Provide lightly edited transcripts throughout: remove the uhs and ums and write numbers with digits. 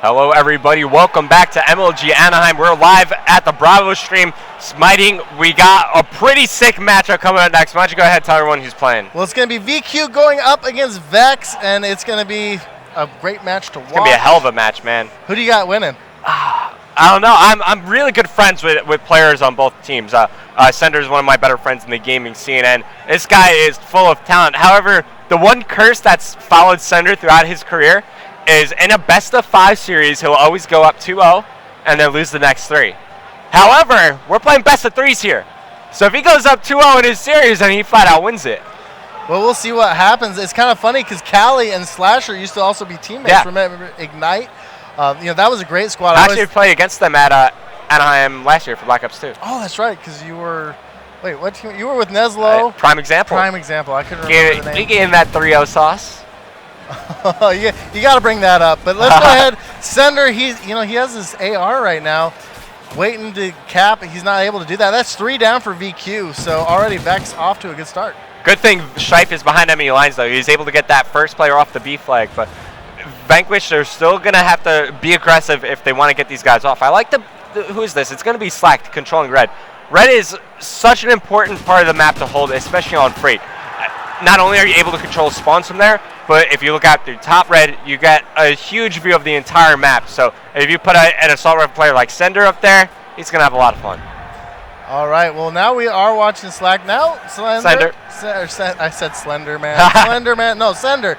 Hello, everybody. Welcome back to MLG Anaheim. We're live at the Bravo stream. Smiting, we got a pretty sick matchup coming up next. Why don't you go ahead and tell everyone who's playing? Well, it's going to be VQ going up against VeXx, and it's going to be a great match to watch. It's going to be a hell of a match, man. Who do you got winning? I don't know. I'm really good friends with players on both teams. Sender is one of my better friends in the gaming scene, and this guy is full of talent. However, the one curse that's followed Sender throughout his career is in a best-of-5 series, he'll always go up 2-0 and then lose the next 3. However, we're playing best-of-3s here. So if he goes up 2-0 in his series, then he flat-out wins it. Well, we'll see what happens. It's kind of funny because Callie and Slasher used to also be teammates. Yeah. Remember Ignite? That was a great squad. I actually played against them at Anaheim last year for Black Ops 2. Oh, that's right, because you were... Wait, what team? You were with Neslo? Prime Example. Prime Example. I couldn't remember the name. We gave him that 3-0 sauce. Yeah, you got to bring that up. But let's go ahead. Sender, he has this AR right now, waiting to cap. He's not able to do that. That's 3 down for VQ. So already VeXx off to a good start. Good thing Strife is behind enemy lines, though. He's able to get that first player off the B flag. But Vanquish, they're still going to have to be aggressive if they want to get these guys off. I like who is this? It's going to be Slack controlling Red. Red is such an important part of the map to hold, especially on Freight. Not only are you able to control spawns from there, but if you look out through top Red, you get a huge view of the entire map. So if you put an assault rifle player like Sender up there, he's going to have a lot of fun. All right, well, now we are watching Slack. Now, Slender. I said Slender Man. Slender Man. No, Sender.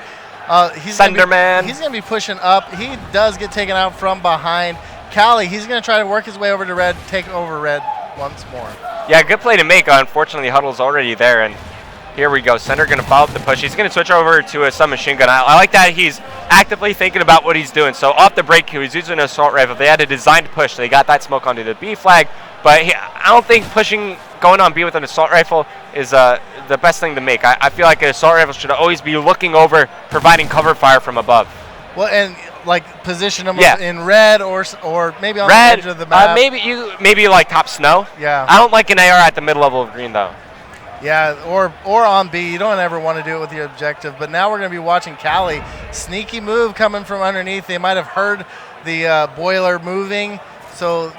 He's going to be pushing up. He does get taken out from behind. Callie, he's going to try to work his way over to Red, take over Red once more. Yeah, good play to make. Unfortunately, Huddle's already there, and here we go. Sender going to follow up the push. He's going to switch over to a submachine gun. I like that he's actively thinking about what he's doing. So off the break, he was using an assault rifle. They had a designed push. They got that smoke onto the B flag. But I don't think going on B with an assault rifle is the best thing to make. I feel like an assault rifle should always be looking over, providing cover fire from above. Well, and like position them in red or maybe on red, the edge of the map. Maybe like top snow. Yeah. I don't like an AR at the mid level of green though. Yeah, or on B. You don't ever want to do it with your objective. But now we're going to be watching Callie. Sneaky move coming from underneath. They might have heard the boiler moving. So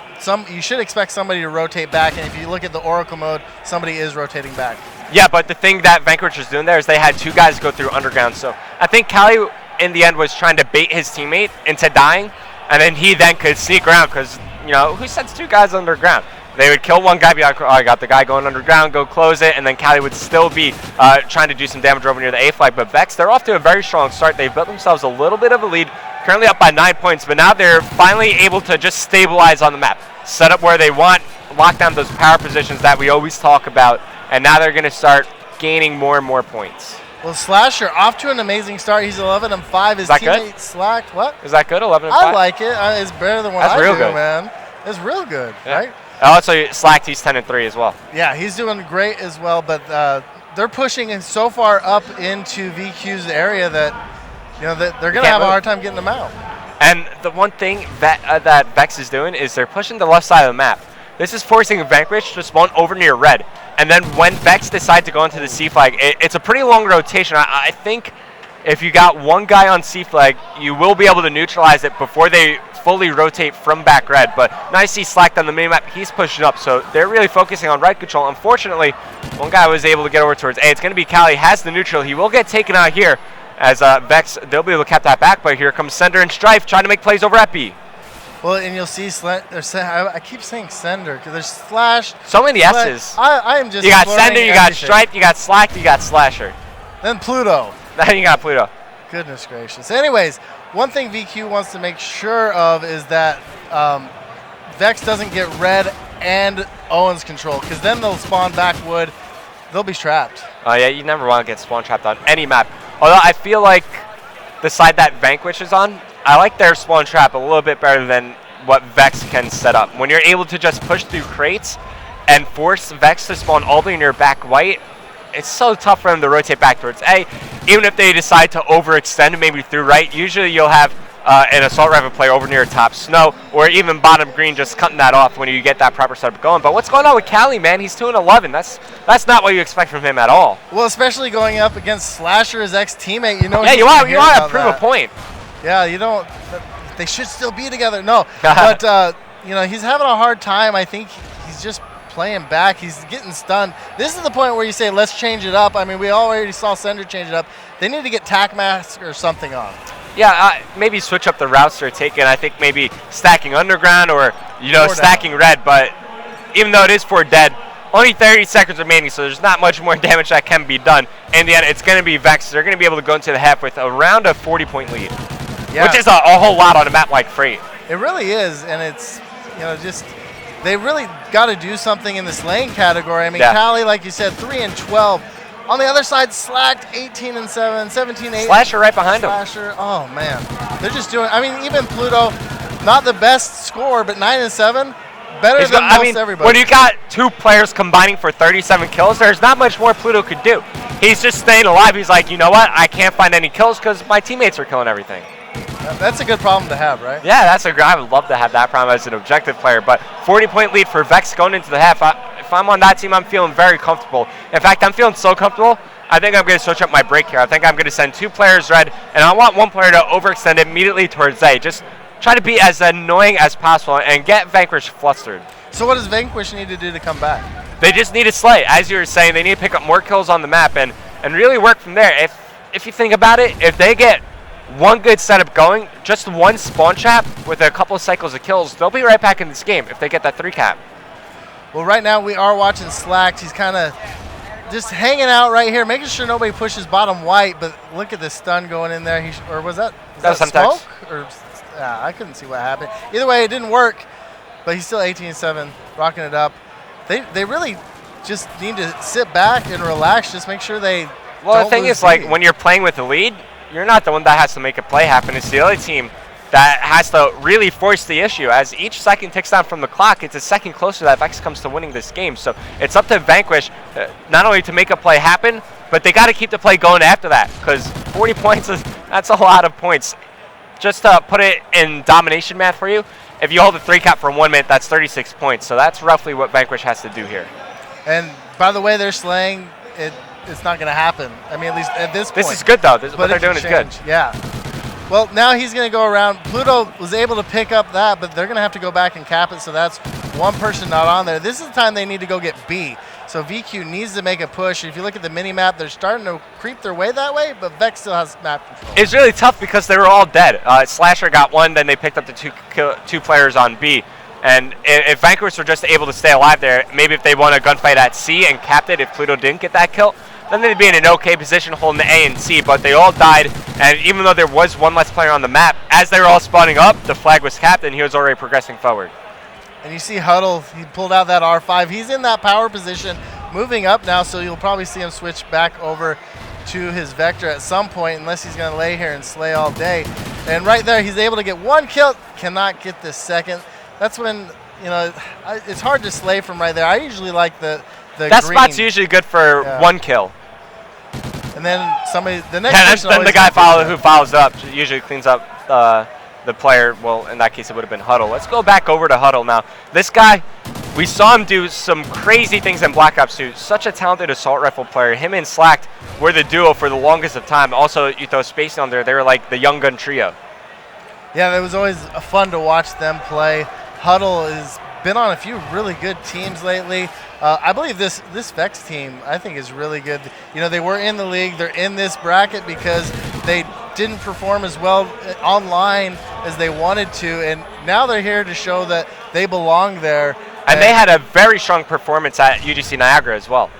you should expect somebody to rotate back. And if you look at the Oracle mode, somebody is rotating back. Yeah, but the thing that Vanquish was doing there is they had 2 guys go through underground. So I think Callie, in the end, was trying to bait his teammate into dying. And then he then could sneak around because, who sends 2 guys underground? They would kill one guy, be like, oh, I got the guy going underground, go close it, and then Callie would still be trying to do some damage over near the A flag. But VeXx, they're off to a very strong start. They've built themselves a little bit of a lead, currently up by 9 points, but now they're finally able to just stabilize on the map, set up where they want, lock down those power positions that we always talk about, and now they're going to start gaining more and more points. Well, Slasher off to an amazing start. He's 11-5. His teammate Slack, what? Is that good, 11-5? I like it. It's better than what I do, man. It's real good, right? Also, Slack, he's 10-3 as well. Yeah, he's doing great as well, but they're pushing so far up into VQ's area that they're going to have a hard time getting them out. And the one thing that VeXx is doing is they're pushing the left side of the map. This is forcing Vanquish to spawn over near Red. And then when VeXx decide to go into the C flag, it's a pretty long rotation. I think if you got one guy on C flag, you will be able to neutralize it before they fully rotate from back Red. But now you see Slack on the minimap, he's pushing up, so they're really focusing on Red control. Unfortunately, one guy was able to get over towards A. It's going to be Callie, has the neutral. He will get taken out here as VeXx, they'll be able to cap that back, but here comes Sender and Strife trying to make plays over at B. Well, and you'll see, I keep saying Sender because there's Slash. So many S's. I am just. You got Sender, you got Strife, you got Slack, you got Slasher. Then Pluto. Then you got Pluto. Goodness gracious. Anyways, one thing VQ wants to make sure of is that VeXx doesn't get Red and Owen's control, because then they'll spawn back wood. They'll be trapped. Oh, yeah, you never want to get spawn trapped on any map. Although I feel like the side that Vanquish is on, I like their spawn trap a little bit better than what VeXx can set up. When you're able to just push through crates and force VeXx to spawn all the way near back white, it's so tough for them to rotate back towards A. Even if they decide to overextend maybe through right, usually you'll have an assault rifle player over near top snow, or even bottom green just cutting that off when you get that proper setup going. But what's going on with Callie, man? He's 2-11. That's not what you expect from him at all. Well, especially going up against Slasher, his ex-teammate. Yeah, you want to prove a point. Yeah, you don't. they should still be together. No, but he's having a hard time. I think he's just playing back. He's getting stunned. This is the point where you say, let's change it up. I mean, we already saw Sender change it up. They need to get tack mask or something on. Yeah, maybe switch up the routes they're taking. I think maybe stacking underground or, stacking red. But even though it is 4 dead, only 30 seconds remaining, so there's not much more damage that can be done. In the end, it's going to be VeXx. They're going to be able to go into the half with around a 40-point lead, which is a whole lot on a map like Freight. It really is, and it's, they really got to do something in this lane category. I mean, Cali, like you said, 3 and 12. On the other side, Slacked 18 and 7, 17 8. Slasher right behind him. Oh man, they're just doing. I mean, even Pluto, not the best score, but 9 and 7, better than most everybody. When you got 2 players combining for 37 kills, there's not much more Pluto could do. He's just staying alive. He's like, you know what? I can't find any kills because my teammates are killing everything. That's a good problem to have, right? Yeah, I would love to have that problem as an objective player. But 40-point lead for VeXx going into the half. If I'm on that team, I'm feeling very comfortable. In fact, I'm feeling so comfortable, I think I'm going to switch up my break here. I think I'm going to send 2 players red, and I want 1 player to overextend immediately towards A. Just try to be as annoying as possible and get Vanquish flustered. So what does Vanquish need to do to come back? They just need to slay. As you were saying, they need to pick up more kills on the map and really work from there. If you think about it, if they get 1 good setup going, just 1 spawn trap with a couple of cycles of kills, they'll be right back in this game if they get that 3 cap. Well, right now we are watching Slacked. He's kind of just hanging out right here, making sure nobody pushes bottom white, but look at the stun going in there. Or was that smoke? Or, I couldn't see what happened. Either way, it didn't work, but he's still 18-7, rocking it up. They really just need to sit back and relax, just make sure they Well, the thing is, like, when you're playing with the lead, you're not the one that has to make a play happen. It's the other team that has to really force the issue. As each second ticks down from the clock, it's a second closer that VeXx comes to winning this game. So it's up to Vanquish not only to make a play happen, but they got to keep the play going after that, because 40 points, that's a lot of points. Just to put it in domination math for you, if you hold a 3 cap for 1 minute, that's 36 points. So that's roughly what Vanquish has to do here. And by the way they're slaying, it's not going to happen. I mean, at least at this point. This is good, though. What they're doing is good. Yeah. Well, now he's going to go around. Pluto was able to pick up that, but they're going to have to go back and cap it, so that's 1 person not on there. This is the time they need to go get B. So VQ needs to make a push. If you look at the mini-map, they're starting to creep their way that way, but VeXx still has map control. It's really tough because they were all dead. Slasher got 1, then they picked up the 2 players on B. And if Vanquish were just able to stay alive there, maybe if they won a gunfight at C and capped it if Pluto didn't get that kill, then they'd be in an okay position holding the A and C, but they all died, and even though there was 1 less player on the map, as they were all spawning up, the flag was capped and he was already progressing forward. And you see Huddle, he pulled out that R5. He's in that power position, moving up now, so you'll probably see him switch back over to his Vector at some point, unless he's going to lay here and slay all day. And right there, he's able to get 1 kill, cannot get the second. That's when, it's hard to slay from right there. I usually like the that green. Spot's usually good for 1 kill. And then the next person then the guy who follows up usually cleans up the player. Well, in that case, it would have been Huddle. Let's go back over to Huddle now. This guy, we saw him do some crazy things in Black Ops 2. Such a talented assault rifle player. Him and Slacked were the duo for the longest of time. Also, you throw Space on there, they were like the young gun trio. Yeah, it was always fun to watch them play. Huddle has been on a few really good teams lately. I believe this VeXx team, I think, is really good. They were in the league. They're in this bracket because they didn't perform as well online as they wanted to, and now they're here to show that they belong there. And they had a very strong performance at UGC Niagara as well.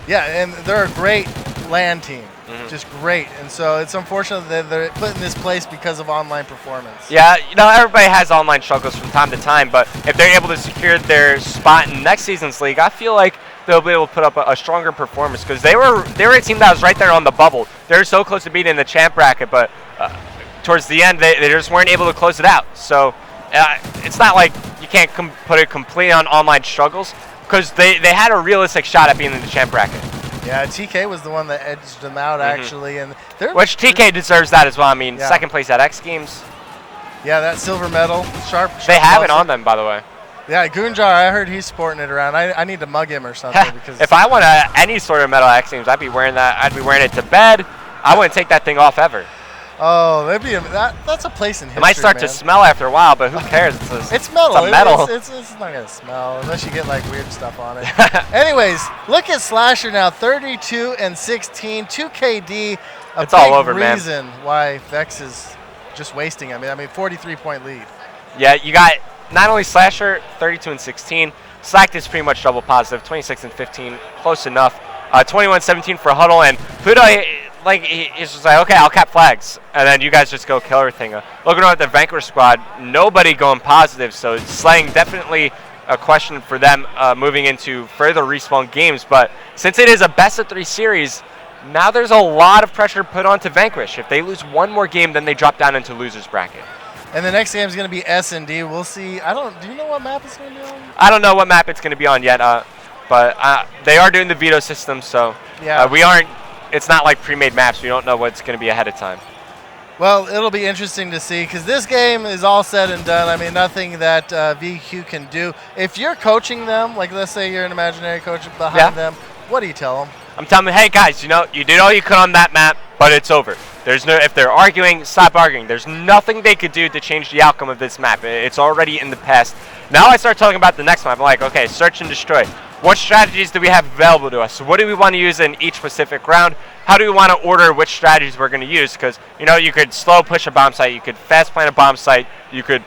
Yeah, and they're a great LAN team. Just great, and so it's unfortunate that they're put in this place because of online performance. Yeah, everybody has online struggles from time to time, but if they're able to secure their spot in next season's league, I feel like they'll be able to put up a stronger performance, because they were a team that was right there on the bubble. They were so close to beating the champ bracket, but towards the end, they just weren't able to close it out. So it's not like you can't put it completely on online struggles, because they had a realistic shot at being in the champ bracket. Yeah, TK was the one that edged them out, actually. And which TK deserves that as well. I mean, second place at X Games. Yeah, that silver medal. Sharp they have it on them, by the way. Yeah, Goonjar, I heard he's sporting it around. I need to mug him or something. Because if I won any sort of medal at X Games, I'd be wearing that. I'd be wearing it to bed. I wouldn't take that thing off ever. Oh, that's a place in history. It might start to smell after a while, but who cares? It's metal. It's a metal. It's not gonna smell unless you get like weird stuff on it. Anyways, look at Slasher now, 32 and 16, 2 KD. It's all over, man. Reason why VeXx is just wasting. I mean, 43-point lead. Yeah, you got not only Slasher, 32 and 16. Slacked is pretty much double positive, 26 and 15, close enough. 21-17 for Huddle, and Pluto, he's just like, okay, I'll cap flags, and then you guys just go kill everything. Looking at the Vanquish squad, nobody going positive, so slaying definitely a question for them moving into further respawn games. But since it is a best-of-3 series, now there's a lot of pressure put onto Vanquish. If they lose one more game, then they drop down into losers bracket. And the next game is going to be S&D. We'll see. Do you know what map it's going to be on? I don't know what map it's going to be on yet, but they are doing the veto system, so yeah. We aren't. It's not like pre-made maps. We don't know what's going to be ahead of time. Well, it'll be interesting to see because this game is all said and done. I mean, nothing that VQ can do. If you're coaching them, like let's say you're an imaginary coach behind them, what do you tell them? I'm telling them, hey guys, you did all you could on that map, but it's over. If they're arguing, stop arguing. There's nothing they could do to change the outcome of this map. It's already in the past. Now I start talking about the next map. I'm like, okay, search and destroy. What strategies do we have available to us? So what do we want to use in each specific round? How do we want to order which strategies we're going to use? Because, you could slow push a bomb site. You could fast plant a bomb site. You could,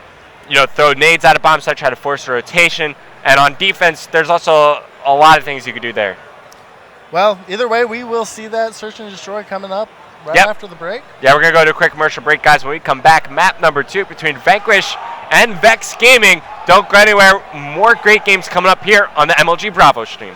throw nades at a bomb site, try to force a rotation. And on defense, there's also a lot of things you could do there. Well, either way, we will see that search and destroy coming up right after the break. Yeah, we're going to go to a quick commercial break, guys. When we come back, map number 2 between Vanquish and VeXx Gaming. Don't go anywhere. More great games coming up here on the MLG Bravo stream.